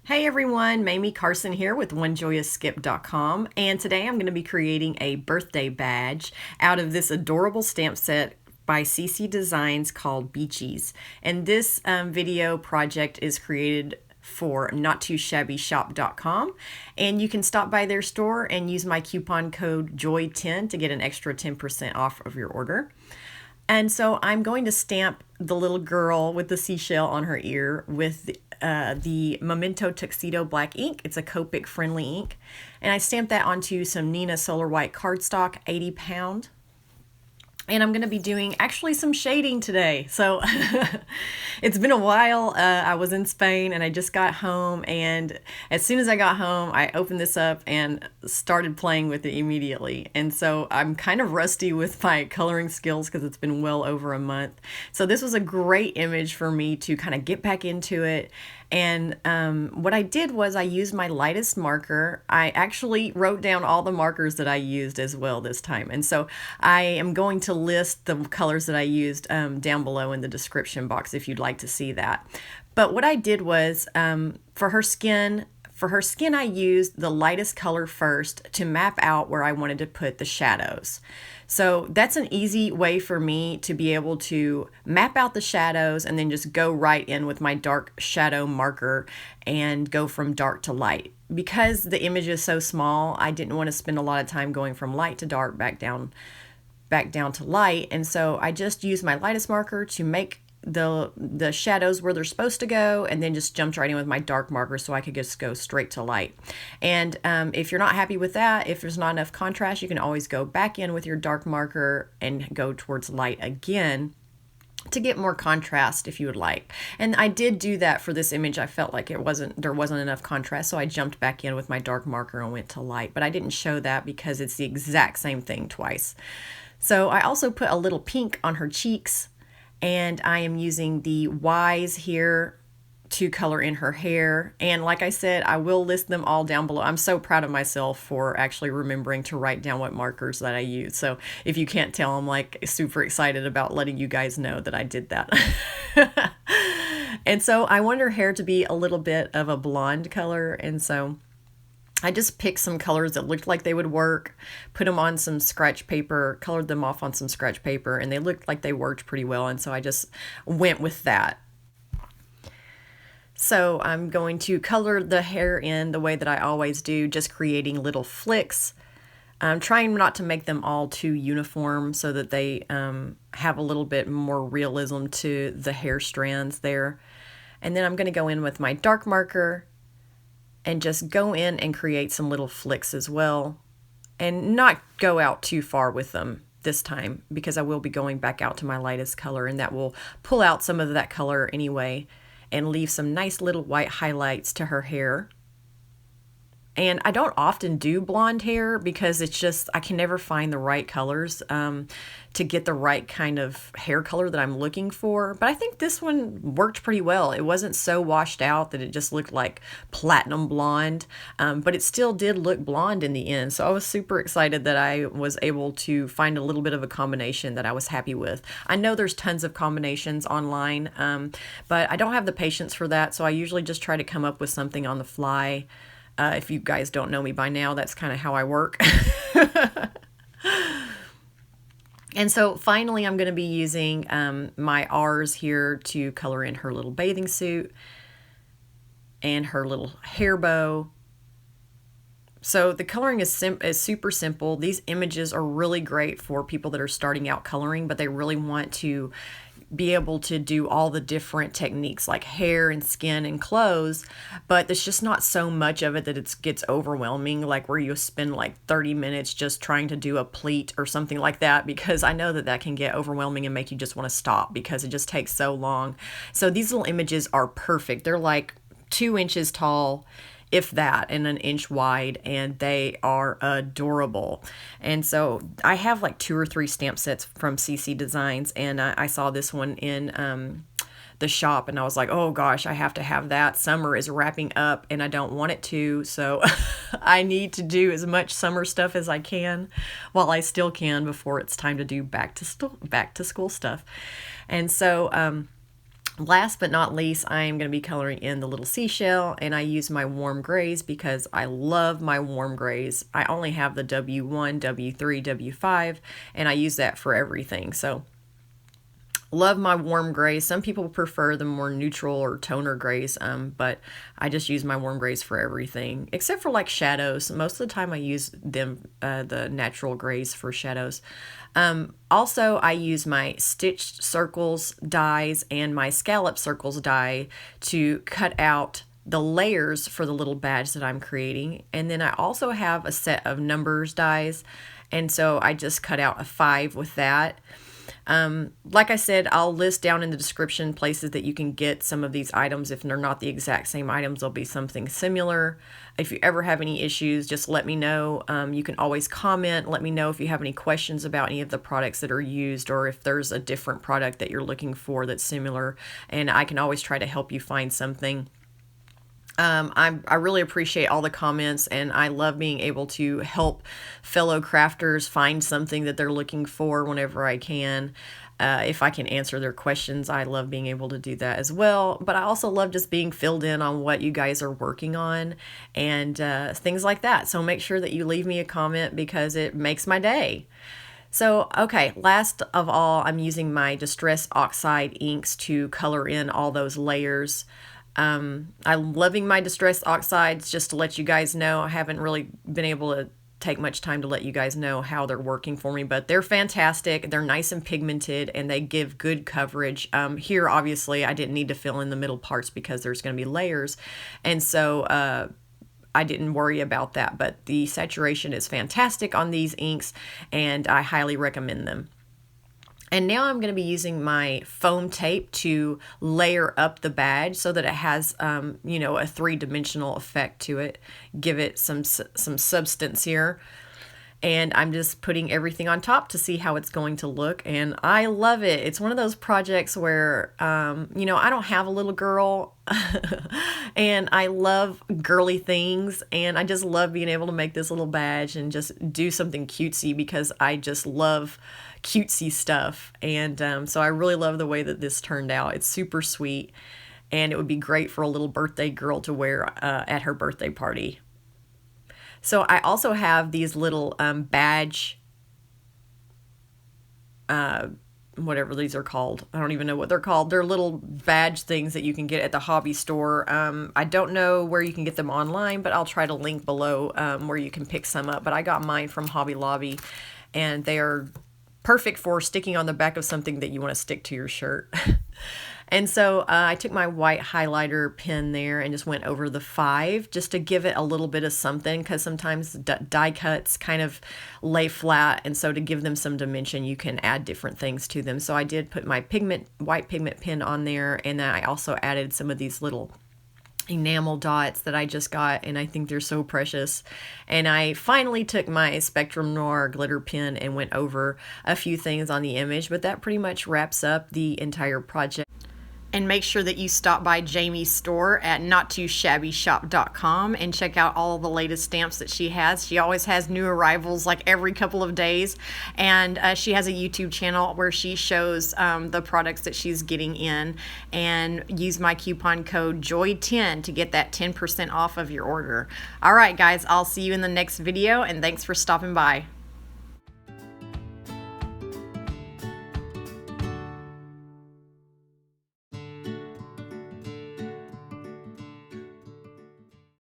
Hey everyone, Mamie Carson here with OneJoyousSkip.com, and today I'm going to be creating a birthday badge out of this adorable stamp set by CC Designs called Beachies. And this video project is created for Not2ShabbyShop.com, and you can stop by their store and use my coupon code JOY10 to get an extra 10% off of your order. And so I'm going to stamp the little girl with the seashell on her ear with the Memento Tuxedo black ink. It's a Copic friendly ink. And I stamped that onto some Nina Solar White cardstock, 80 pound. And I'm going to be doing actually some shading today. So it's been a while. I was in Spain and I just got home. And as soon as I got home, I opened this up and started playing with it immediately. And so I'm kind of rusty with my coloring skills because it's been well over a month. So this was a great image for me to kind of get back into it. And what I did was I used my lightest marker. I actually wrote down all the markers that I used as well this time. And so I am going to list the colors that I used down below in the description box if you'd like to see that. But what I did was for her skin, I used the lightest color first to map out where I wanted to put the shadows. So that's an easy way for me to be able to map out the shadows and then just go right in with my dark shadow marker and go from dark to light. Because the image is so small, I didn't want to spend a lot of time going from light to dark back down to light. And so I just used my lightest marker to make the shadows where they're supposed to go, and then just jumped right in with my dark marker so I could just go straight to light. And if you're not happy with that, if there's not enough contrast, you can always go back in with your dark marker and go towards light again to get more contrast if you would like. And I did do that for this image. I felt like there wasn't enough contrast, so I jumped back in with my dark marker and went to light. But I didn't show that because it's the exact same thing twice. So I also put a little pink on her cheeks, and I am using the Y's here to color in her hair. And like I said, I will list them all down below. I'm so proud of myself for actually remembering to write down what markers that I use. So if you can't tell, I'm like super excited about letting you guys know that I did that. And so I want her hair to be a little bit of a blonde color, and so I just picked some colors that looked like they would work, put them on some scratch paper, colored them off on some scratch paper, and they looked like they worked pretty well, and so I just went with that. So I'm going to color the hair in the way that I always do, just creating little flicks. I'm trying not to make them all too uniform so that they have a little bit more realism to the hair strands there. And then I'm going to go in with my dark marker and just go in and create some little flicks as well, and not go out too far with them this time because I will be going back out to my lightest color, and that will pull out some of that color anyway and leave some nice little white highlights to her hair. And I don't often do blonde hair because it's just, I can never find the right colors to get the right kind of hair color that I'm looking for. But I think this one worked pretty well. It wasn't so washed out that it just looked like platinum blonde, but it still did look blonde in the end. So I was super excited that I was able to find a little bit of a combination that I was happy with. I know there's tons of combinations online, but I don't have the patience for that. So I usually just try to come up with something on the fly. If you guys don't know me by now, that's kind of how I work. And so finally, I'm going to be using my R's here to color in her little bathing suit and her little hair bow. So the coloring is super simple. These images are really great for people that are starting out coloring, but they really want to be able to do all the different techniques like hair and skin and clothes, but there's just not so much of it that it gets overwhelming, like where you spend like 30 minutes just trying to do a pleat or something like that, because I know that that can get overwhelming and make you just want to stop because it just takes so long. So these little images are perfect. They're like 2 inches tall, if that, and 1 inch wide, and they are adorable. And so I have like 2 or 3 stamp sets from CC Designs, and I saw this one in the shop, and I was like, oh gosh, I have to have that. Summer is wrapping up and I don't want it to, so I need to do as much summer stuff as I can while I still can before it's time to do back to school stuff. And so Last but not least, I am going to be coloring in the little seashell, and I use my warm grays because I love my warm grays. I only have the W1, W3, W5, and I use that for everything. So love my warm grays. Some people prefer the more neutral or toner grays, but I just use my warm grays for everything, except for like shadows. Most of the time I use them, the natural grays for shadows. Also, I use my stitched circles dies and my scallop circles die to cut out the layers for the little badge that I'm creating. And then I also have a set of numbers dies, and so I just cut out a 5 with that. Like I said, I'll list down in the description places that you can get some of these items. If they're not the exact same items, they'll be something similar. If you ever have any issues, just let me know. You can always comment. Let me know if you have any questions about any of the products that are used, or if there's a different product that you're looking for that's similar, and I can always try to help you find something. I really appreciate all the comments, and I love being able to help fellow crafters find something that they're looking for whenever I can. If I can answer their questions, I love being able to do that as well. But I also love just being filled in on what you guys are working on and things like that. So make sure that you leave me a comment because it makes my day. So, okay, last of all, I'm using my Distress Oxide inks to color in all those layers. I'm loving my Distress Oxides. Just to let you guys know, I haven't really been able to take much time to let you guys know how they're working for me, but they're fantastic. They're nice and pigmented, and they give good coverage. Here, obviously, I didn't need to fill in the middle parts because there's going to be layers, and so I didn't worry about that, but the saturation is fantastic on these inks, and I highly recommend them. And now I'm going to be using my foam tape to layer up the badge so that it has, you know, a three-dimensional effect to it. Give it some substance here. And I'm just putting everything on top to see how it's going to look. And I love it. It's one of those projects where, you know, I don't have a little girl and I love girly things. And I just love being able to make this little badge and just do something cutesy because I just love cutesy stuff. And so I really love the way that this turned out. It's super sweet, and it would be great for a little birthday girl to wear at her birthday party. So I also have these little badge, whatever these are called. I don't even know what they're called. They're little badge things that you can get at the hobby store. I don't know where you can get them online, but I'll try to link below where you can pick some up. But I got mine from Hobby Lobby, and they are perfect for sticking on the back of something that you want to stick to your shirt. And so I took my white highlighter pen there and just went over the 5 just to give it a little bit of something, because sometimes die cuts kind of lay flat, and so to give them some dimension you can add different things to them. So I did put my white pigment pen on there, and then I also added some of these little enamel dots that I just got, and I think they're so precious. And I finally took my Spectrum Noir glitter pen and went over a few things on the image, but that pretty much wraps up the entire project. And make sure that you stop by Jamie's store at Not2ShabbyShop.com and check out all the latest stamps that she has. She always has new arrivals like every couple of days. And she has a YouTube channel where she shows the products that she's getting in. And use my coupon code JOY10 to get that 10% off of your order. All right, guys, I'll see you in the next video, and thanks for stopping by.